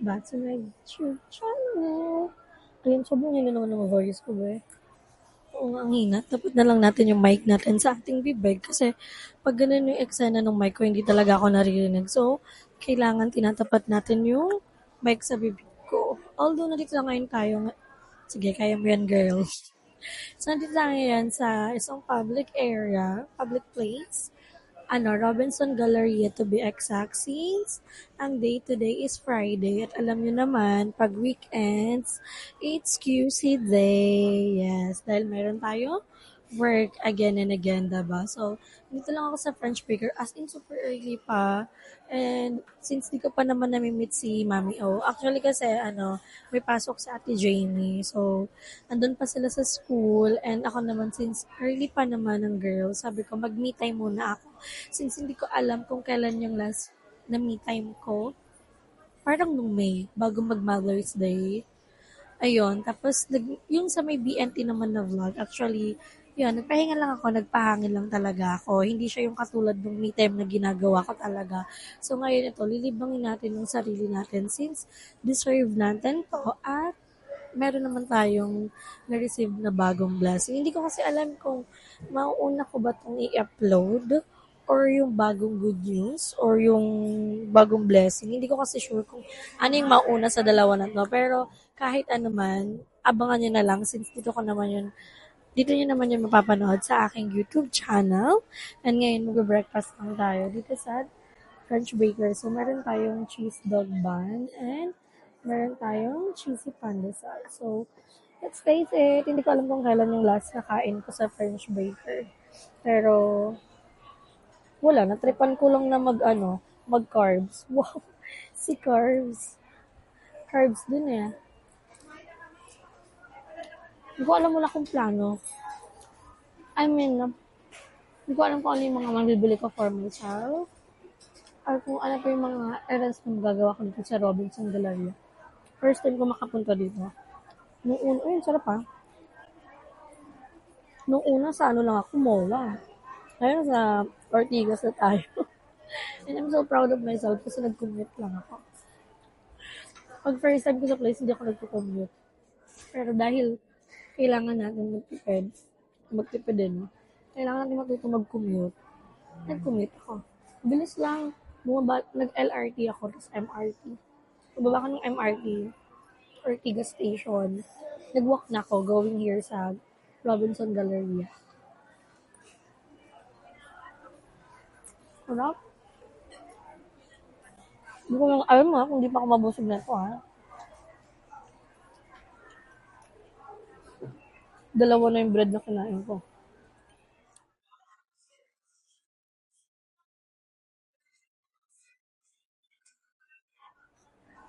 back to my YouTube channel. Ayun, sobrang hina naman ng voice ko, be. Oo nga, ang hina. Dapat na lang natin yung mic natin sa ating bibig kasi pag ganun yung eksena ng mic ko, hindi talaga ako naririnig. So, kailangan tinatapat natin yung mic sa bibig ko. Although, nandito lang ngayon tayo. Sige, kaya mo yan, girl. So, nandito lang ngayon sa isang public area, public place. Robinson Galleria to be exact, since ang day today is Friday at alam nyo naman, pag weekends, it's QC day. Yes, dahil meron tayo work again and again, diba? So, dito lang ako sa French Baker, as in super early pa. And since di ko pa naman nami-meet si Mami O, actually kasi, may pasok sa Ate Jamie. So, andun pa sila sa school and ako naman since early pa naman ng girl, sabi ko mag-me time muna ako. Since hindi ko alam kung kailan yung last na me time ko, parang nung May, bago mag Mother's Day. Ayun, tapos yung sa may BNT naman na vlog, actually, yun, nagpahinga lang ako, nagpahangin lang talaga ako. Hindi siya yung katulad ng me time na ginagawa ko talaga. So ngayon ito, lilibangin natin yung sarili natin since deserve natin to at meron naman tayong na-receive na bagong blessing. Hindi ko kasi alam kung mauuna ko ba itong i-upload or yung bagong good news or yung bagong blessing. Hindi ko kasi sure kung ano yung mauna sa dalawa na to. Pero kahit ano man, abangan nyo na lang since dito nyo naman yun mapapanood sa aking YouTube channel. And ngayon, mag-breakfast lang tayo dito sa French Baker. So, meron tayong cheese dog bun and meron tayong cheesy pandesal. So, let's face it, hindi ko alam kung kailan yung last na kain ko sa French Baker. Pero, wala, natripan ko lang na mag-carbs. Wow, si carbs. Carbs dun eh. Hindi ko alam wala kong plano. I mean, hindi ko alam kung ano yung mga mabibili ko for myself. Or kung ano pa yung mga errands na magagawa ko dito sa Robinson Galleria. First time ko makapunta dito. Nung una, ayun, sarap ah. Nung una sa ano lang ako, mola. Ngayon sa Ortigas na tayo. And I'm so proud of myself kasi nag-commute lang ako. Pag first time ko sa place, hindi ako nagko-commute. Pero dahil kailangan natin magtipid din. Kailangan natin matuto mag-commute. Nag-commute ako. Bilis lang. Nag-LRT ako, tapos MRT. Pababa ko ng MRT, Ortigas Station. Nag-walk na ako going here sa Robinson Galleria. Sarap. Hindi ko lang alam kung di pa ako mabusog na ito Dalawa na yung bread na kinain ko.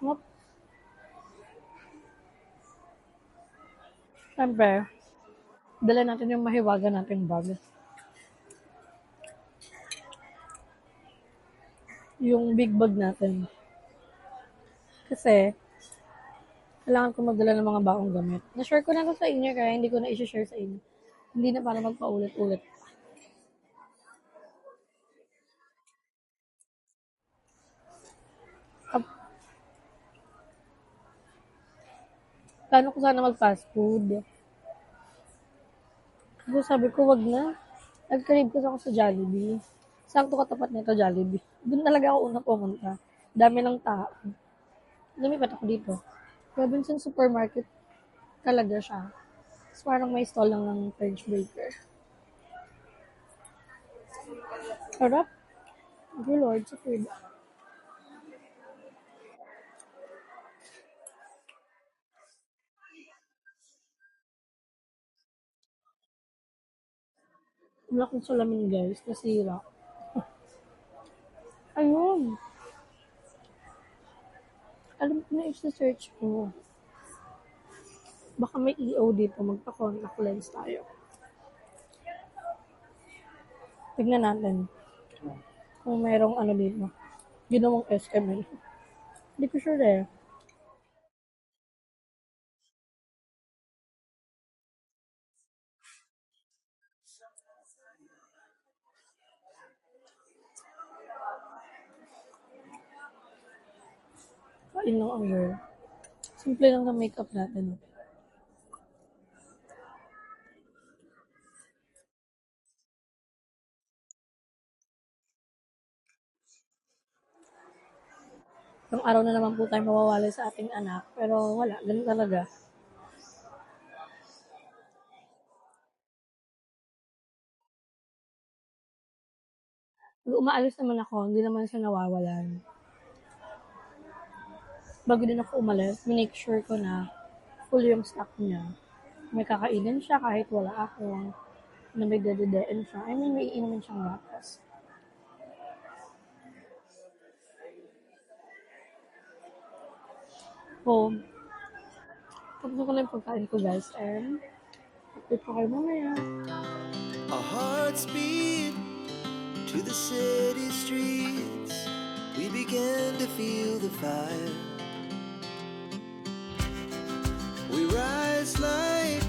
Yep. Siyempre, dala natin yung mahiwaga nating bag. Yung big bag natin. Kasi, kailangan ko magdala ng mga baong gamit. Na-share ko na to sa inyo kaya hindi ko na i-share sa inyo. Hindi na para magpaulit-ulit. Plano ko sana mag-fast food. Kasi sabi ko, wag na. Nag-crave kasi ako sa Jollibee. Sakto katapat nito Jollibee. Doon talaga ako unang pumunta. Dami ng tao. Lumipat ako dito. Robinson Supermarket talaga siya. Tapos parang may stall lang ng French Baker. Sarap. Good Lord, sa food. Wala akong salamin guys. Nasira. Ayun. Alam ko na i-search ko. Baka may EO dito. Magpa-contact lens tayo. Tignan natin kung merong ano dito. Ginawang SML. Hindi ko sure eh. Kain lang ang girl. Simple lang na makeup natin. Yung araw na naman po tayo mawawala sa ating anak. Pero wala, ganun talaga. Pag umaalis naman ako, hindi naman siya nawawalan. Bago din ako umalis, minake sure ko na full yung stock niya. May kakainin siya kahit wala ako. Na may dadadain siya. I mean, may iinumin siyang gatas. So, tapos ko na yung pagkain ko guys. And, update ko kayo mamaya. Our hearts beat to the city streets. We began to feel the fire. We rise like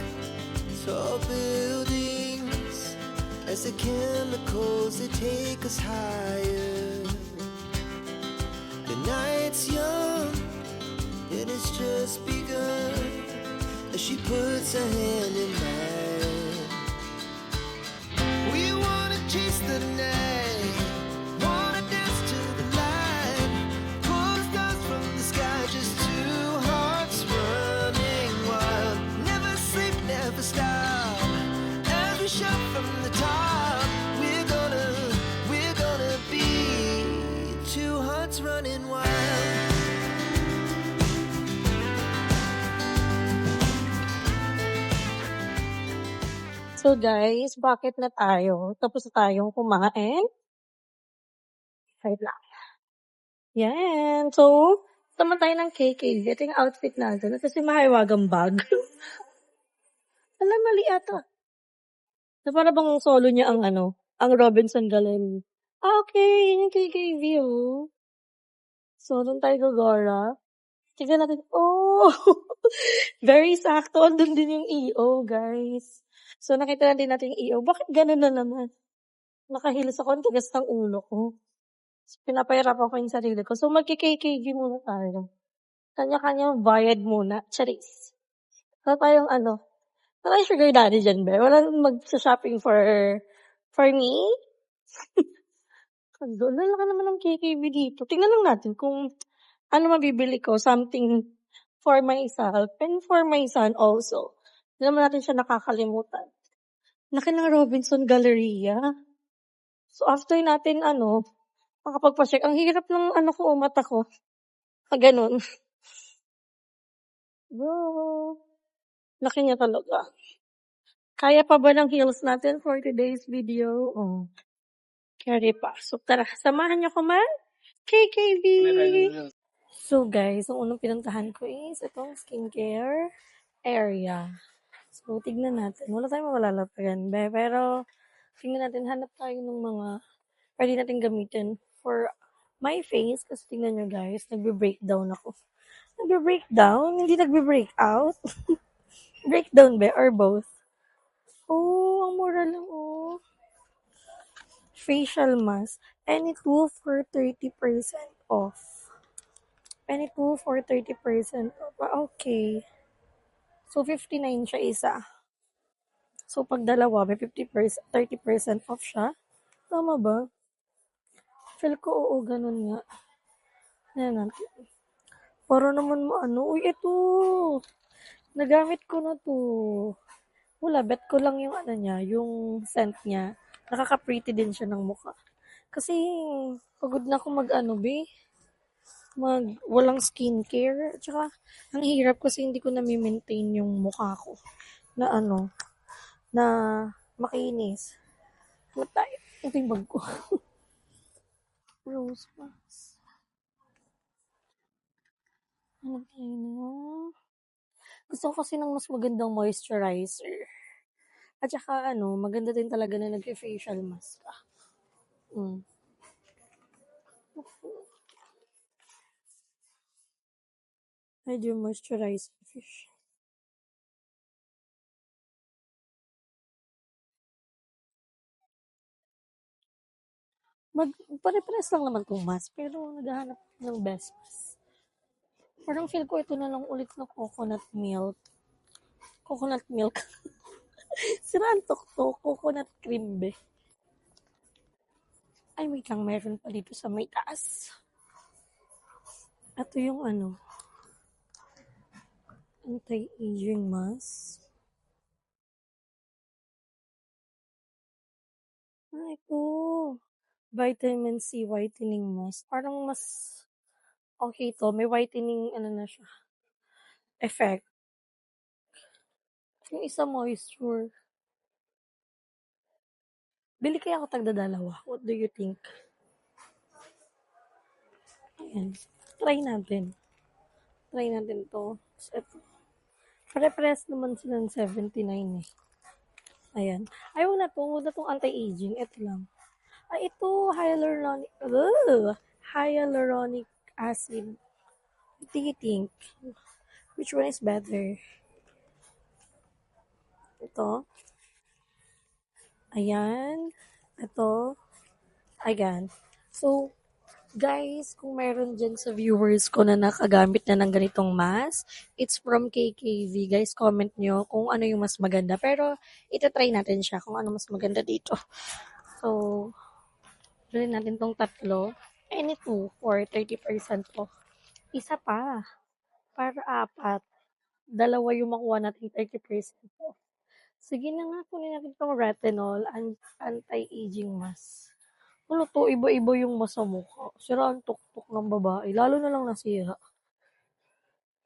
tall buildings as the chemicals they take us higher. The night's young and it's just begun as she puts her hand in mine. We wanna chase the night, wanna dance to the light, pull the stars from the sky, just two hearts running wild. Never sleep, never stop, as we shout from the top. We're gonna be two hearts running wild. So guys, bakit na tayo? Tapos na tayong kumain. Wait lang. Yan. So, naman tayo ng KK. Ito yung outfit natin. Ito si mahiwagang bag. Alam, mali ata. Na para bang solo niya ang ang Robinson Gallery. Ah, okay. Yun yung KKV, oh. So, doon tayo gagora. Tignan natin. Oh! Very sakto. Andun din yung EO, guys. So, nakita natin yung EO. Bakit ganun na naman? Nakahilos ako. Ang tigas ng ulo ko. So, pinapahirapan ko yung sarili ko. So, magki-KKV muna tayo. Kanya-kanya bayad muna. Charis. Wala tayong wala yung sugar daddy dyan, be. Wala mag-shopping for me. Wala ka naman ng KKV dito. Tingnan lang natin kung ano mabibili ko. Something for myself and for my son also. Hindi naman natin siya nakakalimutan. Laki ng Robinson Galleria. So, after natin, makapagpa-check. Ang hirap ng mata ko. Ganun. Bro. Laki niya talaga. Kaya pa ba ng heels natin for today's video? Oh. Carry pa. So, tara. Samahan niyo ko man. KKV! So, guys, ang unang pinuntahan ko is itong skincare area. So, tignan natin. Wala tayong malalatagan, be. Pero, tignan natin. Hanap tayo ng mga pwede natin gamitin for my face. Kasi tignan nyo, guys. Nagbe-breakdown ako. Nagbe-breakdown? Hindi nagbe-breakout? Breakdown, be? Or both? Oh, ang mura lang, oh. Facial mask. Any two for 30% off. Any two for 30% off. Okay. So, 59 siya isa. So, pag dalawa, may 50%, 30% off siya. Tama ba? Feel ko, oo, ganun nga. Ayan natin. Para naman uy, ito. Nagamit ko na to. Wala, bet ko lang yung niya, yung scent niya. Nakaka-pretty din siya ng mukha. Kasi, pagod na ako walang skincare. Tsaka, ang hirap kasi hindi ko na-maintain yung mukha ko. Na na makinis. Ano tayo? Ito yung bag ko. Rose mask. Ano tayo na? Gusto ko kasi ng mas magandang moisturizer. At saka maganda din talaga na nag-facial mask ka. Medyo moisturizer fish. Pare-pares lang naman kung mask, pero naghahanap ng best mask. Parang feel ko ito na lang ulit na coconut milk. Coconut milk. Sira ang tuktok. Coconut cream be. Ay, wait lang. Meron pa dito sa may taas. Ito yung ano. Anti-aging mask. Ay po. Vitamin C whitening mask. Parang mas okay to. May whitening, ano na siya, effect. Yung isa moisture. Bili kaya ako tagdadalawa. What do you think? Ayan. Try natin. Try natin to. Ito. Pare-pares naman sila ng 79 eh. Ayan. Ay, wag na to. Wag na tong anti-aging. Ito lang. Ay, ito. Hyaluronic acid. What do you think? Which one is better? Ito. Ayan. Ito. Ayan. So, guys, kung meron dyan sa viewers ko na nakagamit na ng ganitong mask, it's from KKV. Guys, comment nyo kung ano yung mas maganda. Pero, itatry natin siya kung ano mas maganda dito. So, bilhin natin tong tatlo. Any two for 30% off. Isa pa. Para apat. Dalawa yung makuha natin 30% off. Sige na nga, kunin natin tong retinol anti-aging mask. Ano to, iba-iba yung masa mukha. Sira ang tuktok ng babae. Lalo na lang nasira.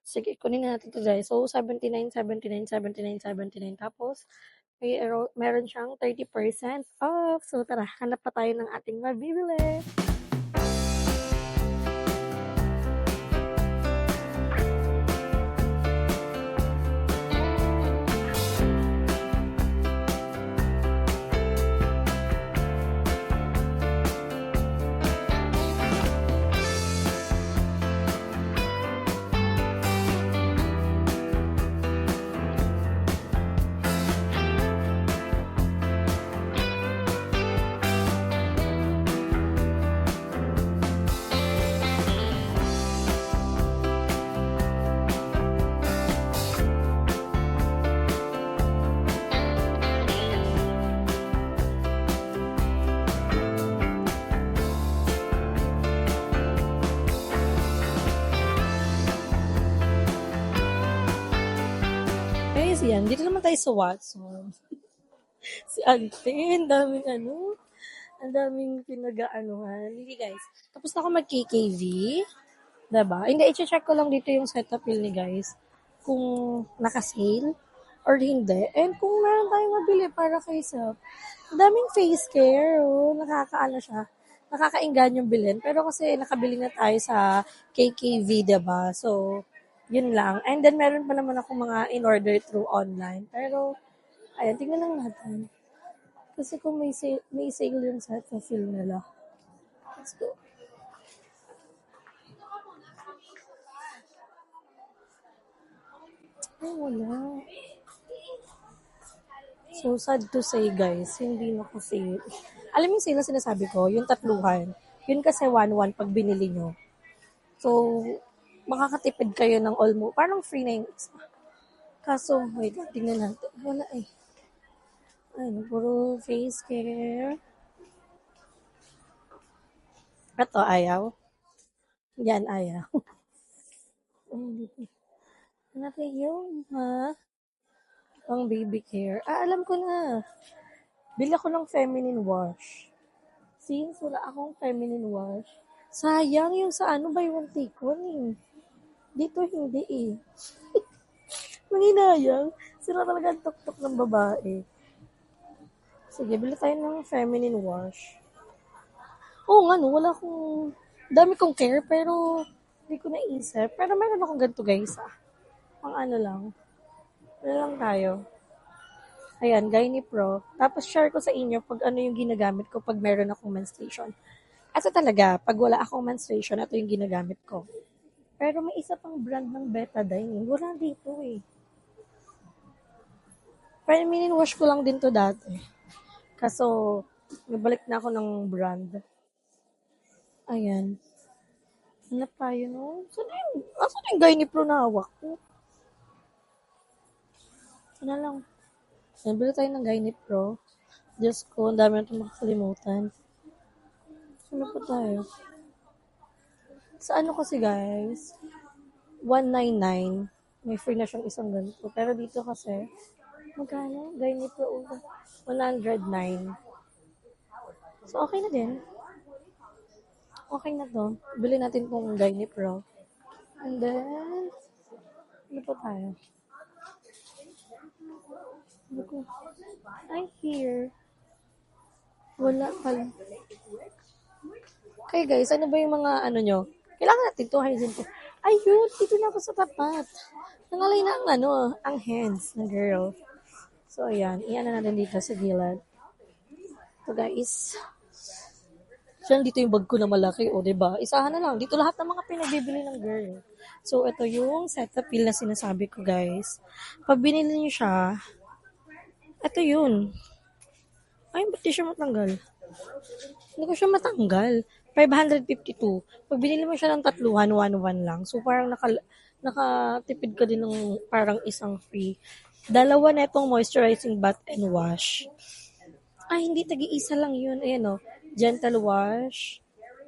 Sige, kunin na natin to guys. So, 79, 79, 79, 79. Tapos, meron siyang 30% off. So, tara, hanap pa tayo ng ating mabibili. Guys, yan. Dito naman tayo sa Watson. Si Ante, ang daming ano, ang daming pinag-aanuhan. Hindi guys, tapos na ako mag-KKV. Diba? Hindi, i-check ko lang dito yung setup ni guys. Kung naka-sale or hindi. And kung meron tayong mabili para kay self. Ang daming face care. Oh. Nakakaano siya. Nakakainggan yung bilhin. Pero kasi nakabili na tayo sa KKV, diba? So, yun lang. And then, meron pa naman ako mga in-order through online. Pero, ayan, tingnan lang natin. Kasi kung may sale yun sa feel nila. Let's go. Ay, wala. So, sad to say guys, hindi naka-sale. Alam mo yung sale na sinasabi ko, yung tatluhan. Yun kasi 1-1 pag binili nyo. So, makakatipid kayo ng almost, parang free na yung isa. Kaso, wait, tingnan natin. Wala eh. Ayun, puro face care. Ito, ayaw. Yan, ayaw. Ano yun, ha? Pang baby care. Ah, alam ko na. Bili ako ng feminine wash. Since wala akong feminine wash, sayang yung sa ano buy one take one eh. Dito hindi eh. Manginayang. Sila talaga ang tuktok ng babae. Sige, bili tayo ng feminine wash. Oo nga no, wala akong, dami kong care pero hindi ko naisip. Pero meron akong ganito guys ah. Pang ano lang. Ano lang tayo. Ayan, Gyne Pro. Tapos share ko sa inyo pag ano yung ginagamit ko pag meron akong menstruation. Ito talaga, pag wala akong menstruation, ito yung ginagamit ko. Pero may isa pang brand ng Betadine. Wala dito eh. Feminine wash ko lang din to dati. Kaso, nabalik na ako ng brand. Ayan. Hanap tayo, no? Saan yung guy ni Pro na hawak ko? Sana lang. Nabili tayo ng guy ni Pro. Diyos ko, ang dami natin makakalimutan. Saan pa tayo? Sa ano kasi guys, 199. May free na siyang isang ganito. Pero dito kasi, magkano? Guy ni Pro 109. So, okay na din. Okay na to. Bili natin tong guy ni Pro. And then, ano pa tayo? Ano ko? Ay, here. Wala pala. Okay guys, ano ba yung mga ano nyo? Kailangan natin to, hygiene to. Ayun, dito na ako sa tapat. Nangalay na ang ano, ang hands ng girl. So, ayan. Iyan na natin dito sa gilid. So, guys. Diyan dito yung bag ko na malaki, o, diba? Isahan na lang. Dito lahat ng mga pinagbibili ng girl. So, ito yung Cetaphil na sinasabi ko, guys. Pag binili nyo siya, ito yun. Ay, ba't di siya matanggal? Hindi ko siya matanggal. 552. Pag binili mo siya ng tatluhan, 1-1 lang. So, parang nakatipid ka din ng parang isang free. Dalawa na itong moisturizing bath and wash. Ay, hindi. Tagi-isa lang yun. Ayan o. Gentle wash.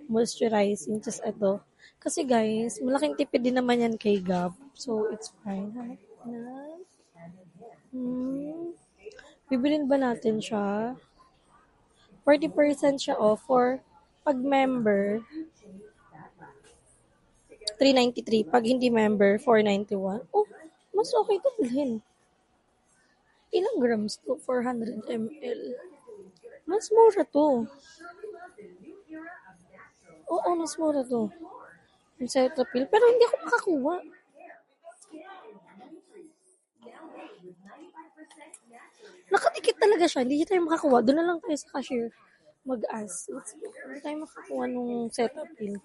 Moisturizing. Just ito. Kasi guys, malaking tipid din naman yan kay Gab. So, it's fine. Hanap na. Bibilin ba natin siya? 40% siya off for pag member 393, pag hindi member 491. Oh, mas okay to bilhin. Ilang grams to? 400 ml. Mas mura to. Oo, mas mura to. Yung Cetaphil. Pero hindi ako makakuha. Nakatikit talaga siya. Hindi tayo makakuha. Doon na lang tayo sa cashier mag-ask. Hindi tayo makakuha nung Cetaphil.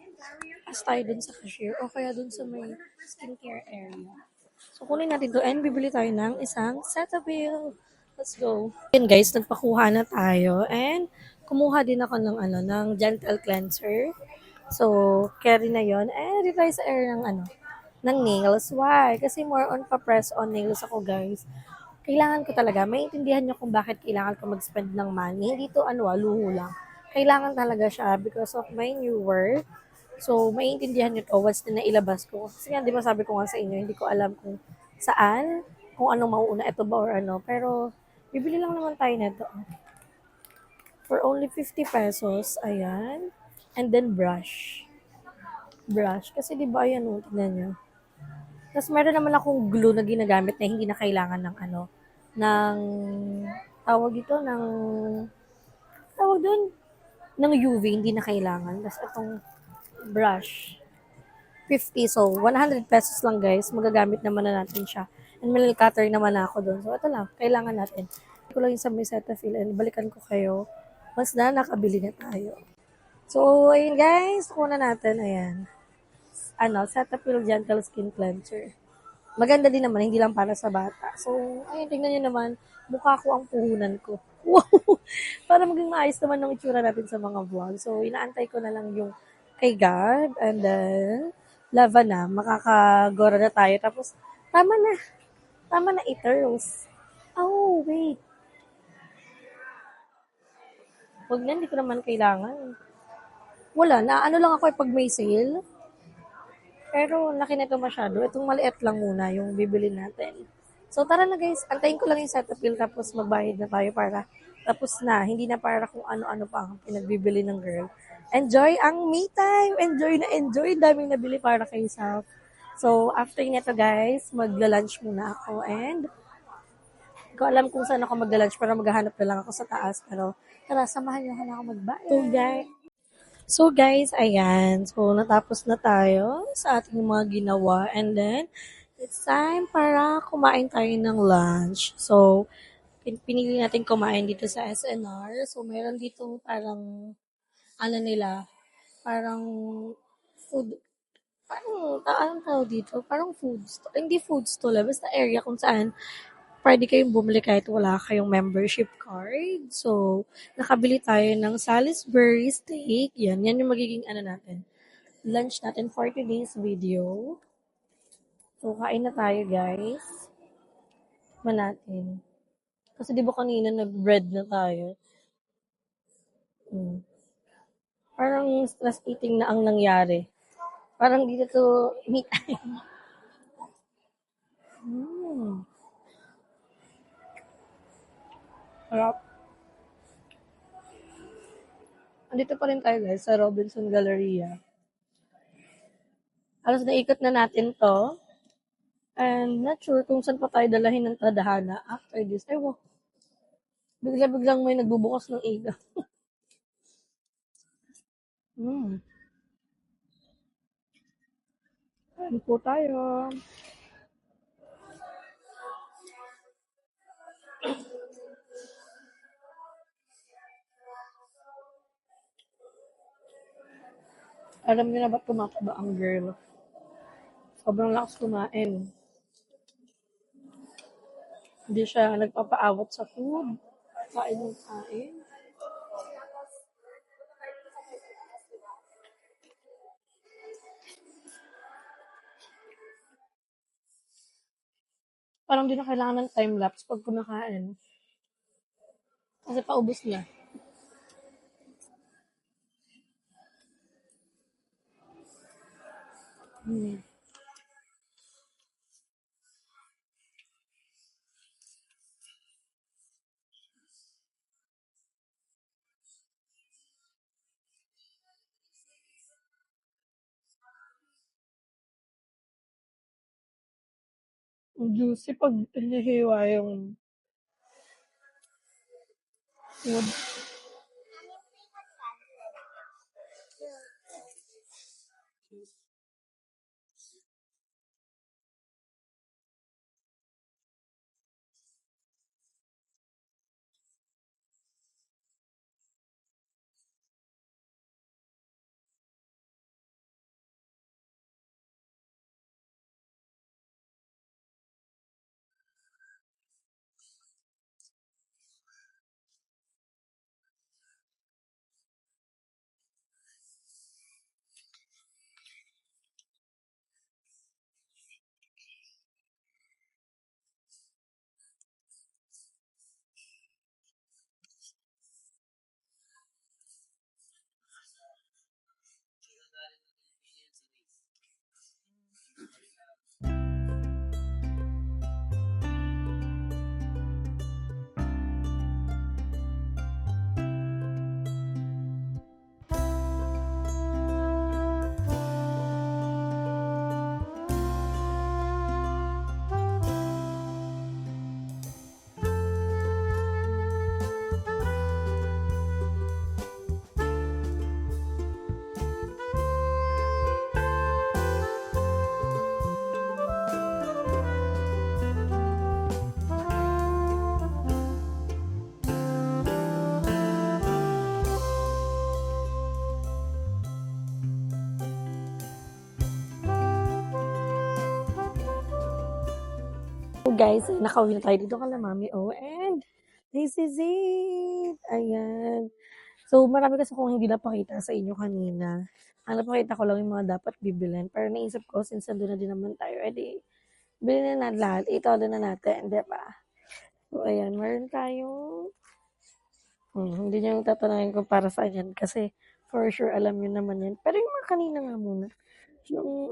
Ask tayo dun sa cashier o kaya dun sa may skincare area. So, kunin natin to and bibili tayo ng isang Cetaphil. Let's go. Yan guys, nagpakuha na tayo and kumuha din ako ng ng gentle cleanser. So, carry na yon. And dito tayo sa area ng nails. Why? Kasi more on pa-press on nails ako guys. Kailangan ko talaga, maintindihan nyo kung bakit kailangan ko mag-spend ng money. Hindi to luho lang. Kailangan talaga siya because of my new work. So, maintindihan nyo to once na nailabas ko. Kasi nga, di ba sabi ko nga sa inyo, hindi ko alam kung saan, kung anong mauuna, ito ba or ano. Pero, bibili lang naman tayo nito. For only 50 pesos, ayan. And then, brush. Brush. Kasi di ba, ayan o, tignan nyo. Tapos meron naman akong glue na ginagamit na hindi na kailangan ng ng tawag ito, tawag doon, ng UV, hindi na kailangan. Tapos itong brush, 50. So, 100 pesos lang guys. Magagamit naman na natin siya. And may cutter naman ako doon. So, ito lang. Kailangan natin. Ito lang yung sa may Cetaphil and balikan ko kayo once na nakabili na tayo. So, ayun guys. Kuna natin. Ayan. Cetaphil Gentle Skin Cleanser. Maganda din naman, hindi lang para sa bata. So, ayun, tingnan nyo naman, mukha ko ang puhunan ko. Wow! Para maging maayos naman ng itsura natin sa mga vlog. So, inaantay ko na lang yung kay God, and then, lava na, makakagora na tayo. Tapos, tama na Eterals. Oh, wait. Huwag na, hindi ko naman kailangan. Wala, lang ako pag may sale. Pero laki na ito masyado. Itong maliit lang muna yung bibili natin. So tara na guys, antayin ko lang yung Cetaphil tapos magbayad na tayo para tapos na. Hindi na para kung ano-ano pa ang pinagbibili ng girl. Enjoy ang me time! Enjoy na enjoy! Daming nabili para kay Saf. So after nito guys, magla-lunch muna ako and ko alam kung saan ako magla-lunch para maghahanap na lang ako sa taas. Pero tara, samahan niyo ako magbayad. So guys, ayan. So natapos na tayo sa ating mga ginawa. And then, it's time para kumain tayo ng lunch. So, pinili natin kumain dito sa SNR. So, meron dito parang, parang food, anong tawag dito? Parang food store. Hindi food store, basta area kung saan pwede kayong bumili kahit wala kayong membership card. So, nakabili tayo ng Salisbury steak. Yan yung magiging natin. lunch natin for today's video. So, kain na tayo, guys. Tikman natin. Kasi di ba kanina nag-bread na tayo? Hmm. Parang stress eating na ang nangyari. Parang dito to meet. Hmm. Harap. Andito pa rin tayo, guys, sa Robinson Galleria. Alas naikot na natin to. And not sure kung saan pa tayo dalahin ng tadhana after this. Ewan, bigla-biglang may nagbubukas ng ilaw. Hmm. Ano po tayo? Alam niyo na ba't tumataba ang girl? Sobrang lakas kumain. Hindi siya nagpapaawat sa food. Kain ng kain. Parang di na kailangan ng time-lapse pag kumakain. Kasi paubos na. Hmm. Ang juicy pag hinihiwa yung food. So guys, nakauwi na tayo dito kala mami. Oh, and this is it. Ayan. So, marami kasi kung hindi napakita sa inyo kanina. Ang napakita ko lang yung mga dapat bibilin. Pero naisip ko, since nandun na din naman tayo, edi, bilhin na natin lahat. Ito na natin, di ba? So, ayan, meron tayong, hindi nyo yung tatanungin kung para saan yan. Kasi, for sure, alam nyo naman yan. Pero yung mga kanina nga muna, yung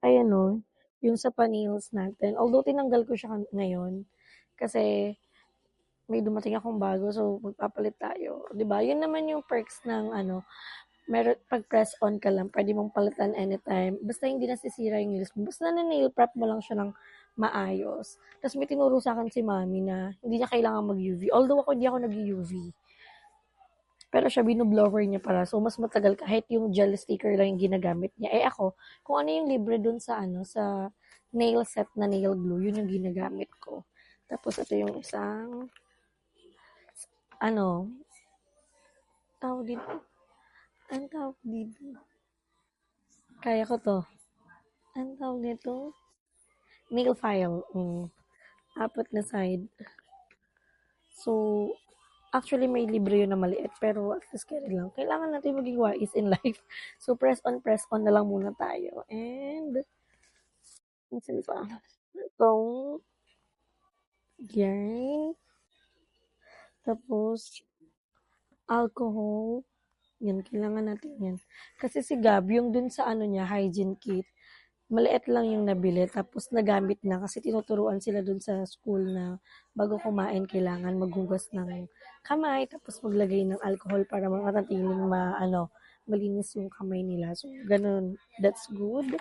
ayan o, yung sa panils natin. Although, tinanggal ko siya ngayon. Kasi, may dumating akong bago, so magpapalit tayo. 'Di ba? Yun naman yung perks ng meron pag press on ka lang, pwede mong palitan anytime. Basta hindi nasisira yung nails mo. Basta na-nail prep mo lang siya ng maayos. Tapos may tinuro sa akin si mami na hindi niya kailangan mag-UV. Although ako hindi ako nag-UV. Pero siya binoblower niya para. So, mas matagal kahit yung gel sticker lang yung ginagamit niya. Eh ako, kung ano yung libre dun sa sa nail set na nail glue, yun yung ginagamit ko. Tapos ito yung isang ano, tawag dito. Ang tawag dito. Kaya ko to. Ang tawag dito. Nail file. Apat na side. So, Actually, may libre yun na maliit, pero at least carry lang. Kailangan natin maging wise in life. So, press on na lang muna tayo. And, saan pa? Itong, yarn. Tapos, alcohol. Yan, kailangan natin yan. Kasi si Gab, yung dun sa ano niya, hygiene kit, maliit lang yung nabili. Tapos nagamit na kasi tinuturuan sila dun sa school na bago kumain, kailangan maghugas ng kamay. Tapos maglagay ng alcohol para manatiling malinis yung kamay nila. So, ganun. That's good.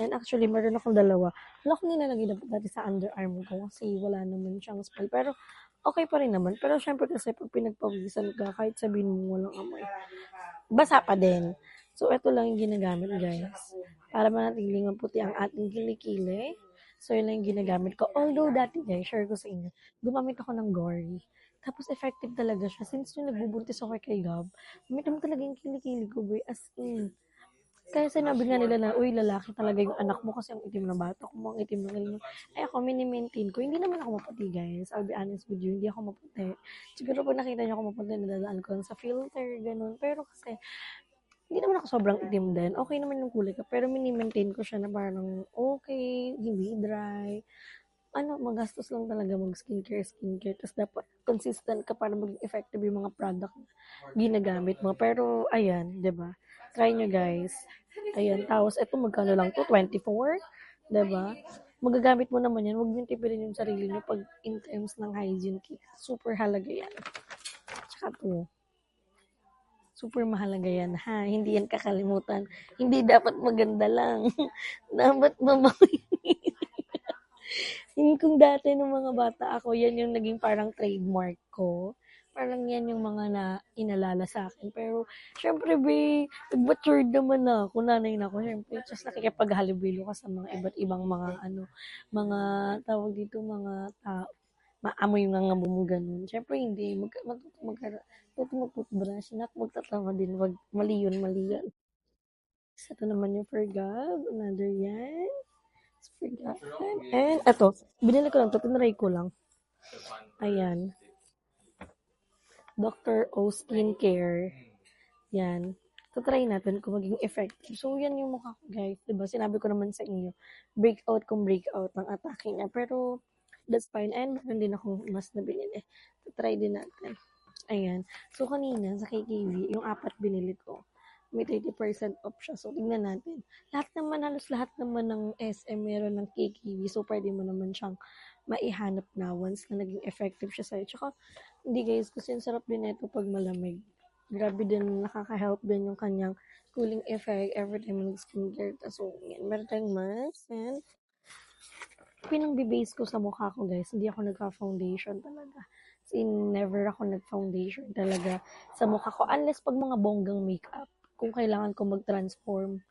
And actually, meron akong dalawa. Wala akong nilalagay na dati sa underarm ko kasi wala naman siyang spell. Pero, okay pa rin naman. Pero syempre kasi pag pinagpawisan ka, kahit sabihin mo walang amoy, basa pa din. So, ito lang yung ginagamit, guys. Para manatiling maputi ang ating kilikili. So, yun lang yung ginagamit ko. Although, dati, guys, share ko sa inyo, gumamit ako ng Gory. Tapos, effective talaga siya. Since yung nagbubuntis ako kay Gab, gamit mo talaga yung kilikili ko, boy. As in, kaya sinabi nga nila na, uy, lalaki talaga yung anak mo kasi ang itim na bata ko, ang itim na galing. Ay, ako, mini-maintain ko. Hindi naman ako maputi, guys. I'll be honest with you, hindi ako maputi. Siguro pag nakita niyo ako maputi, nadadaan ko lang sa filter, ganun. Pero kasi, hindi naman ako sobrang itim din. Okay naman yung kulay ko. Pero mini-maintain ko siya na parang okay, hindi dry. Magastos lang talaga mag-skincare. Tapos dapat consistent ka para maging effective yung mga product na ginagamit mo. Pero, ayan, 'di ba? Try nyo, guys. Ayan, tapos ito magkano lang to? 24, 'di ba? Magagamit mo naman yan. Huwag nyo tipirin yung sarili nyo pag in terms ng hygiene kit. Super halaga yan. Tsaka to, super mahalaga yan, ha? Hindi yan kakalimutan. Hindi dapat maganda lang. Dapat mamakinis. Yung kung dati nung mga bata ako, yan yung naging parang trademark ko. Parang yan yung mga na inalala sa akin. Pero, syempre, nag-matured naman na ako, nanay na ako. Syempre, just nakikipaghalubilo ka sa mga iba't ibang mga tawag dito, mga tao. Maamoy yung nga mo ganun. Syempre, hindi. Matuto mag-toothbrush. Magtatawa din. Wag, mali yun. Ito naman yung Fergab. Another yan. Fergab. And, eto. Binili ko lang to. Tinry ko lang. Ayan. Dr. O Skincare. Yan. So, try natin kung maging effective. So, yan yung mukha ko, guys. Diba? Sinabi ko naman sa inyo, breakout ng atake niya. Pero, that's fine. And, meron din akong mas na binili. So, try din natin. Ayan. So, kanina, sa KKV, yung 4 binili ko, may 30% off siya. So, tingnan natin. Halos lahat naman ng SM meron ng KKV. So, pwede mo naman siyang maihanap na once na naging effective siya sa'yo. Tsaka, hindi guys, kasi ang sarap din ito pag malamig. Grabe din, nakaka-help din yung kanyang cooling effect every time mag-skincare. So, yan. Meron tayong mask and pinang-base ko sa mukha ko, guys. Hindi ako nagka-foundation talaga. As in, never ako nag-foundation talaga sa mukha ko. Unless pag mga bonggang makeup, kung kailangan ko mag-transform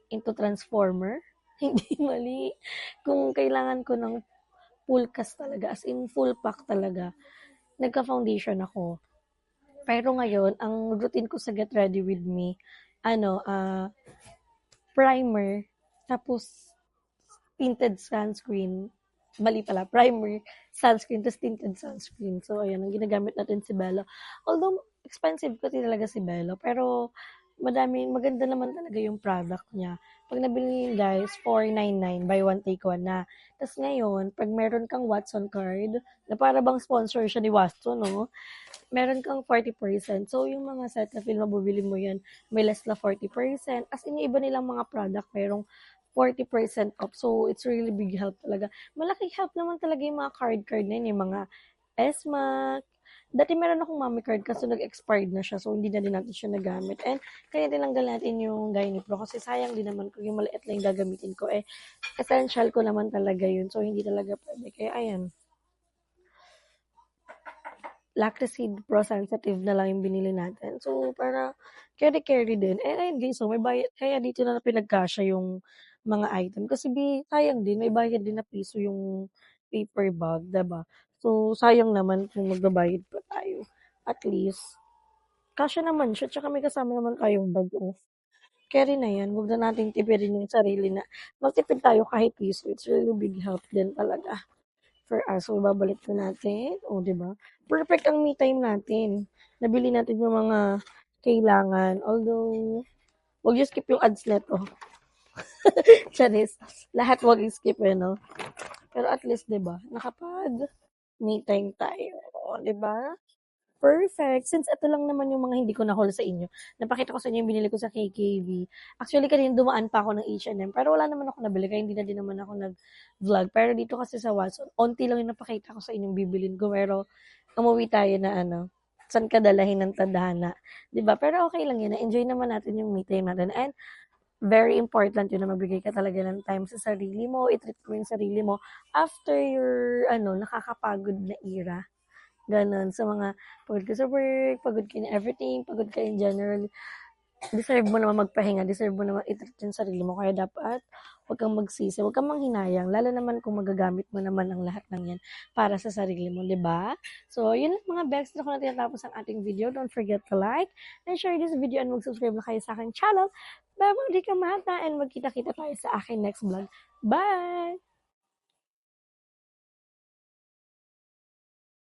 into transformer, hindi mali. Kung kailangan ko ng full cast talaga, as in full pack talaga, nagka-foundation ako. Pero ngayon, ang routine ko sa Get Ready With Me, primer, tapos tinted sunscreen. Mali pala, primer, sunscreen, tapos tinted sunscreen. So, ayan, ang ginagamit natin si Bello. Although, expensive kasi talaga si Bello, pero maganda naman talaga yung product niya. Pag nabili niyo guys, 499 buy one take one na. Tapos ngayon, pag meron kang Watson card, na para bang sponsor siya ni Watson, no? Meron kang 40%. So, yung mga Cetaphil, mabubili mo yan, may less na 40%. As in, yung iba nilang mga product, merong 40% off. So, it's really big help talaga. Malaking help naman talaga yung mga card na yun, yung mga SMAC. Dati meron akong mommy card kasi nag-expired na siya. So, hindi na din natin siya nagamit. And, kaya tinanggal natin yung Pro kasi sayang din naman kung yung maliit lang yung gagamitin ko. Essential ko naman talaga yun. So, hindi talaga pwede. Kaya, ayan. Lacticid Pro Sensitive na lang yung binili natin. So, para carry din. Ayun guys, so may bayad. Kaya dito na pinagkasya yung mga item. Kasi sayang din, may bayad din na piso yung paper bag, diba? So, sayang naman kung magbabayad pa tayo. At least, kasya naman siya. Tsaka may kasama naman tayong bag off. Carry na yan. Huwag na natin tipirin yung sarili na. Magtipid tayo kahit piso. It's really big help din talaga. for us. So, babalik na natin. O, di ba? Perfect ang me time natin. Nabili natin yung mga kailangan. Although, wag you skip yung ads neto. Charis. Lahat wag i-skip no? Pero at least, di ba, nakapag me time tayo. O, di ba? Perfect. Since ito lang naman yung mga hindi ko na-haul sa inyo, napakita ko sa inyo yung binili ko sa KKV. Actually, kanina dumaan pa ako ng H&M, pero wala naman ako nabili, kaya hindi na din naman ako nag-vlog. Pero dito kasi sa Watson, onti lang yung napakita ko sa inyong bibilin ko, pero umuwi tayo na saan ka dalahin ng tadhana. 'Di ba? Pero okay lang yun. Na-enjoy naman natin yung me time natin. And very important yun na magbigay ka talaga ng time sa sarili mo, i-treat mo yung sarili mo after your, nakakapagod na era. Gano'n. Sa mga pagod ka sa work, pagod ka in everything, pagod ka in general. Deserve mo naman magpahinga, deserve mo naman i-treat yung sarili mo. Kaya dapat huwag kang magsisi, huwag kang manghinayang. Lalo naman kung magagamit mo naman ang lahat ng yan para sa sarili mo, di ba? So, yun lang mga bex. Dito ko na tinatapos ang ating video. Don't forget to like and share this video and mag-subscribe na kayo sa aking channel. Bye, mga di ka mata and magkita-kita tayo sa aking next vlog. Bye!